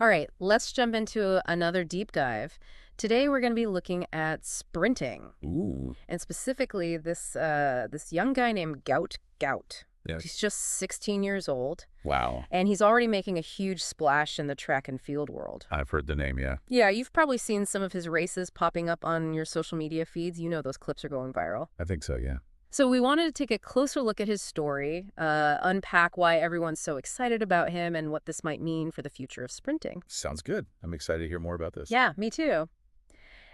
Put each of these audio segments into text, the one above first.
All right, let's jump into another deep dive. Today we're going to be looking at sprinting, Ooh. and specifically this young guy named Gout Gout. Yeah. He's just 16 years old, Wow. and he's already making a huge splash in the track and field world. I've heard the name, yeah. Yeah, you've probably seen some of his races popping up on your social media feeds. You know those clips are going viral. I think so, yeah. So we wanted to take a closer look at his story, unpack why everyone's so excited about him and what this might mean for the future of sprinting. Sounds good. I'm excited to hear more about this. Yeah, me too.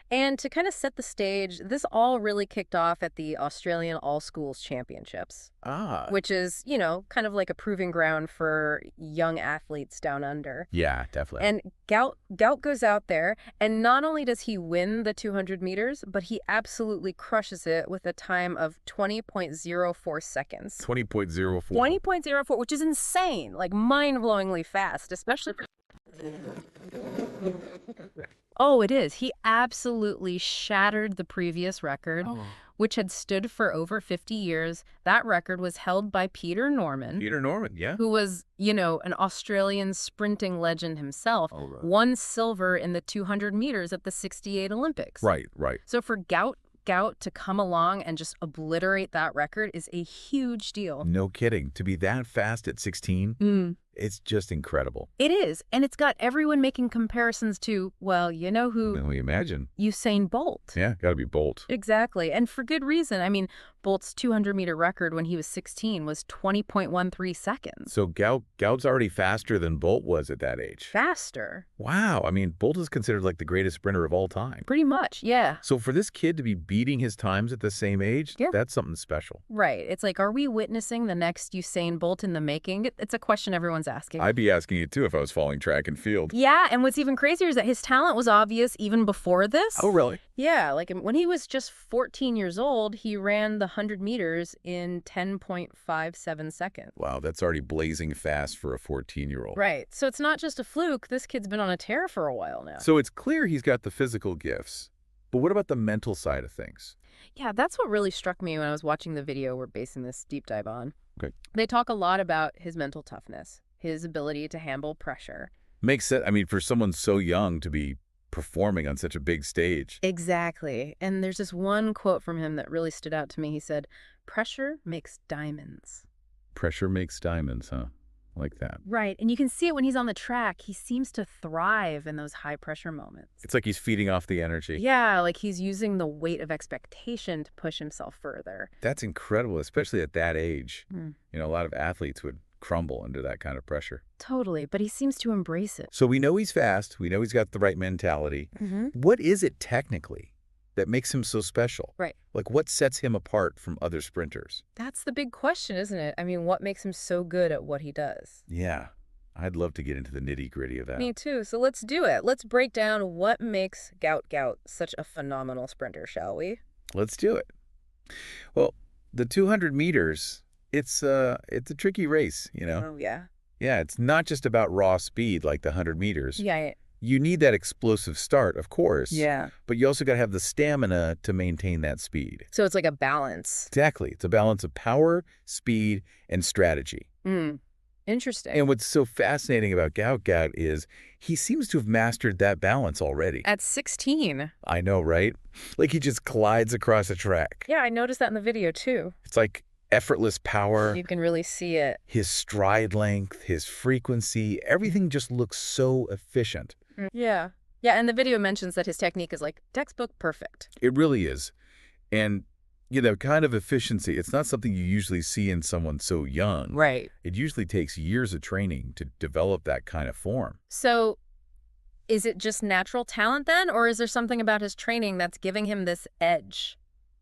And to kind of set the stage, this all really kicked off at the Australian All Schools Championships, Ah. which is, kind of like a proving ground for young athletes down under. Yeah, definitely. And Gout goes out there, and not only does he win the 200 meters, but he absolutely crushes it with a time of 20.04 seconds. 20.04. 20.04, which is insane, like mind-blowingly fast, especially for... Oh, it is. He absolutely shattered the previous record, Oh. which had stood for over 50 years. That record was held by Peter Norman, Peter Norman, yeah. who was, an Australian sprinting legend himself, Oh, right. won silver in the 200 meters at the '68 Olympics. Right, right. So for Gout to come along and just obliterate that record is a huge deal. No kidding. To be that fast at 16, it's just incredible. It is, and it's got everyone making comparisons to, well, you know who? Can we imagine? Usain Bolt. Yeah, got to be Bolt. Exactly, and for good reason. I mean, Bolt's 200-meter record when he was 16 was 20.13 seconds. So Gout's already faster than Bolt was at that age. Faster. Wow. I mean, Bolt is considered like the greatest sprinter of all time. Pretty much, yeah. So for this kid to be beating his times at the same age, Yeah. that's something special. Right. It's like, are we witnessing the next Usain Bolt in the making? It's a question everyone's asking. I'd be asking it too if I was following track and field. Yeah, and what's even crazier is that his talent was obvious even before this. Oh, really? Yeah, like when he was just 14 years old, he ran the 100 meters in 10.57 seconds. Wow, that's already blazing fast for a 14-year-old. Right. So it's not just a fluke. This kid's been on a tear for a while now. So it's clear he's got the physical gifts. But what about the mental side of things? Yeah, that's what really struck me when I was watching the video we're basing this deep dive on. Okay. They talk a lot about his mental toughness, his ability to handle pressure. Makes sense. I mean, for someone so young to be performing on such a big stage. Exactly. And there's this one quote from him that really stood out to me. He said, "Pressure makes diamonds." Pressure makes diamonds, huh? I like that. Right. And you can see it when he's on the track. He seems to thrive in those high pressure moments. It's like he's feeding off the energy. Yeah, like he's using the weight of expectation to push himself further. That's incredible, especially at that age. Hmm. You know, a lot of athletes would crumble under that kind of pressure. Totally. But he seems to embrace it. So we know he's fast. We know he's got the right mentality. What is it technically that makes him so special? Right. Like, what sets him apart from other sprinters? That's the big question, isn't it? I mean, what makes him so good at what he does? Yeah, I'd love to get into the nitty-gritty of that. Me too. So let's do it. Let's break down what makes Gout such a phenomenal sprinter, shall we? Let's do it. Well, the 200 meters, it's a tricky race, you know? Oh, yeah. Yeah, it's not just about raw speed like the 100 meters. Yeah. You need that explosive start, of course. Yeah. But you also got to have the stamina to maintain that speed. So it's like a balance. Exactly. It's a balance of power, speed, and strategy. Interesting. And what's so fascinating about Gout Gout is he seems to have mastered that balance already. At 16. I know, right? Like he just glides across a track. Yeah, I noticed that in the video too. It's like effortless power. You can really see it. His stride length, his frequency, everything just looks so efficient. Yeah. Yeah, and the video mentions that his technique is like textbook perfect. It really is. And, kind of efficiency, it's not something you usually see in someone so young. Right. It usually takes years of training to develop that kind of form. So is it just natural talent then, or is there something about his training that's giving him this edge?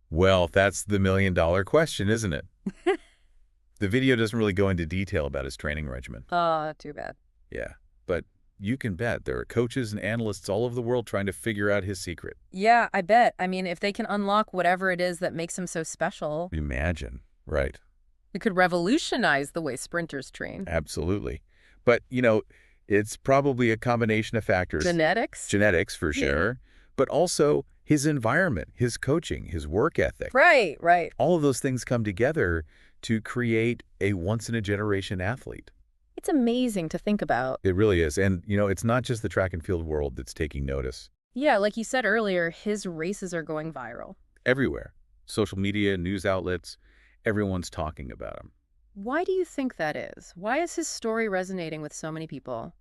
Well, that's the million-dollar question, isn't it? The video doesn't really go into detail about his training regimen. Oh, too bad. Yeah, but you can bet there are coaches and analysts all over the world trying to figure out his secret. Yeah, I bet. I mean, if they can unlock whatever it is that makes him so special, Imagine, right? it could revolutionize the way sprinters train. Absolutely. But, it's probably a combination of factors. Genetics, for sure, but also his environment, his coaching, his work ethic. Right. All of those things come together to create a once-in-a-generation athlete. It's amazing to think about. It really is. And, it's not just the track and field world that's taking notice. Yeah, like you said earlier, his races are going viral. Everywhere. Social media, news outlets, everyone's talking about him. Why do you think that is? Why is his story resonating with so many people?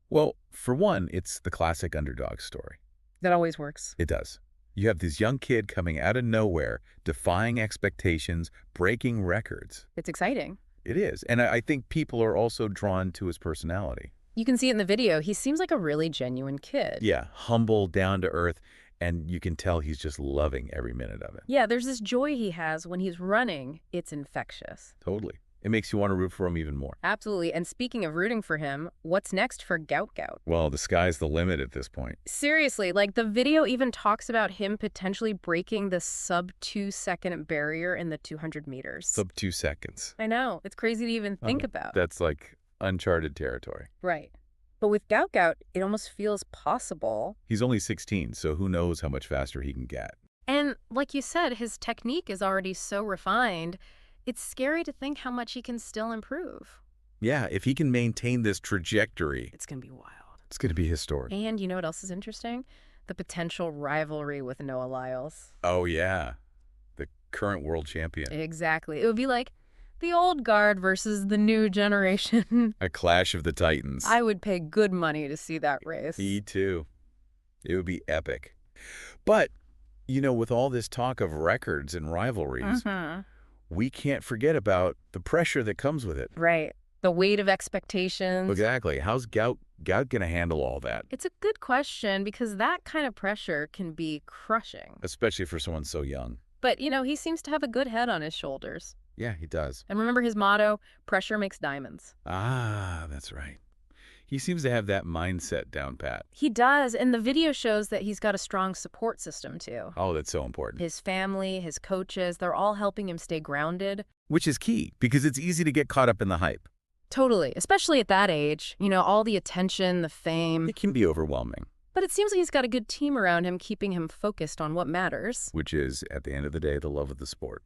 Well, for one, it's the classic underdog story. That always works. It does. You have this young kid coming out of nowhere, defying expectations, breaking records. It's exciting. It is. And I think people are also drawn to his personality. You can see it in the video. He seems like a really genuine kid. Yeah, humble, down to earth, and you can tell he's just loving every minute of it. Yeah, there's this joy he has when he's running. It's infectious. Totally. It makes you want to root for him even more. Absolutely. And speaking of rooting for him, what's next for Gout Gout? Well, the sky's the limit at this point. Seriously, like the video even talks about him potentially breaking the sub-2-second barrier in the 200 meters. Sub 2 seconds. I know. It's crazy to even think about. That's like uncharted territory. Right. But with Gout Gout, it almost feels possible. He's only 16, so who knows how much faster he can get. And like you said, his technique is already so refined. It's scary to think how much he can still improve. Yeah, if he can maintain this trajectory, It's going to be wild. it's going to be historic. And you know what else is interesting? The potential rivalry with Noah Lyles. Oh, yeah. The current world champion. Exactly. It would be like the old guard versus the new generation. A clash of the titans. I would pay good money to see that race. Me too. It would be epic. But, with all this talk of records and rivalries, we can't forget about the pressure that comes with it. Right. The weight of expectations. Exactly. How's Gout going to handle all that? It's a good question because that kind of pressure can be crushing. Especially for someone so young. But, he seems to have a good head on his shoulders. Yeah, he does. And remember his motto, pressure makes diamonds. Ah, that's right. He seems to have that mindset down pat. He does, and the video shows that he's got a strong support system, too. Oh, that's so important. His family, his coaches, they're all helping him stay grounded. Which is key, because it's easy to get caught up in the hype. Totally, especially at that age. All the attention, the fame. It can be overwhelming. But it seems like he's got a good team around him, keeping him focused on what matters. Which is, at the end of the day, the love of the sport.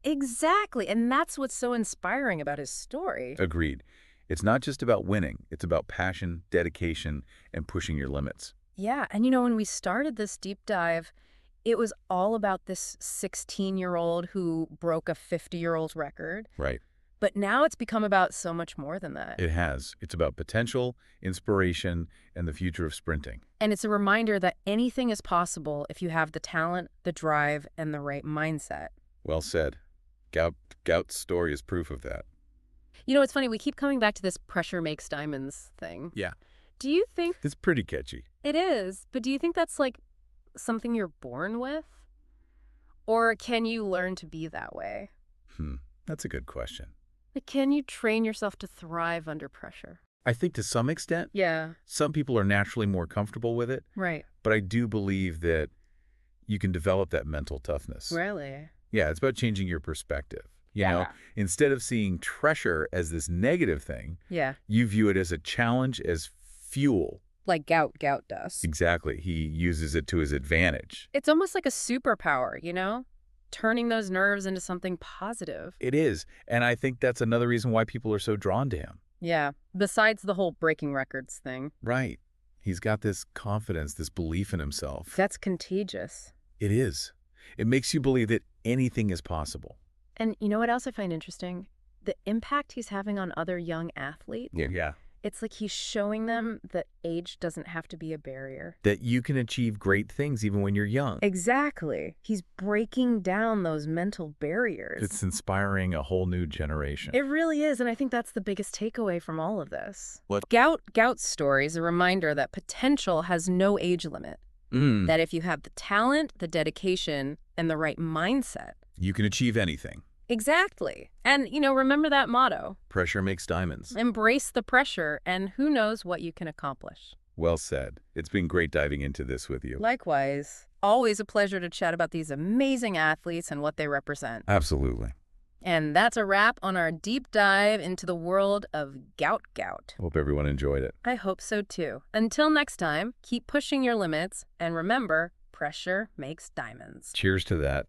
Exactly, and that's what's so inspiring about his story. Agreed. It's not just about winning. It's about passion, dedication, and pushing your limits. Yeah, and when we started this deep dive, it was all about this 16-year-old who broke a 50-year-old record. Right. But now it's become about so much more than that. It has. It's about potential, inspiration, and the future of sprinting. And it's a reminder that anything is possible if you have the talent, the drive, and the right mindset. Well said. Gout's story is proof of that. It's funny, we keep coming back to this pressure makes diamonds thing. Yeah. Do you think... It's pretty catchy. It is, but do you think that's like something you're born with? Or can you learn to be that way? That's a good question. Like, can you train yourself to thrive under pressure? I think to some extent. Yeah. Some people are naturally more comfortable with it. Right. But I do believe that you can develop that mental toughness. Really? Yeah, it's about changing your perspective. You know, instead of seeing pressure as this negative thing, you view it as a challenge, as fuel. Like Gout does. Exactly. He uses it to his advantage. It's almost like a superpower, turning those nerves into something positive. It is. And I think that's another reason why people are so drawn to him. Yeah. Besides the whole breaking records thing. Right. He's got this confidence, this belief in himself. That's contagious. It is. It makes you believe that anything is possible. And you know what else I find interesting? The impact he's having on other young athletes. Yeah. It's like he's showing them that age doesn't have to be a barrier. That you can achieve great things even when you're young. Exactly. He's breaking down those mental barriers. It's inspiring a whole new generation. It really is, and I think that's the biggest takeaway from all of this. What? Gout's story is a reminder that potential has no age limit. That if you have the talent, the dedication, and the right mindset, you can achieve anything. Exactly. And, remember that motto. Pressure makes diamonds. Embrace the pressure, and who knows what you can accomplish. Well said. It's been great diving into this with you. Likewise. Always a pleasure to chat about these amazing athletes and what they represent. Absolutely. And that's a wrap on our deep dive into the world of Gout Gout. Hope everyone enjoyed it. I hope so too. Until next time, keep pushing your limits, and remember, pressure makes diamonds. Cheers to that.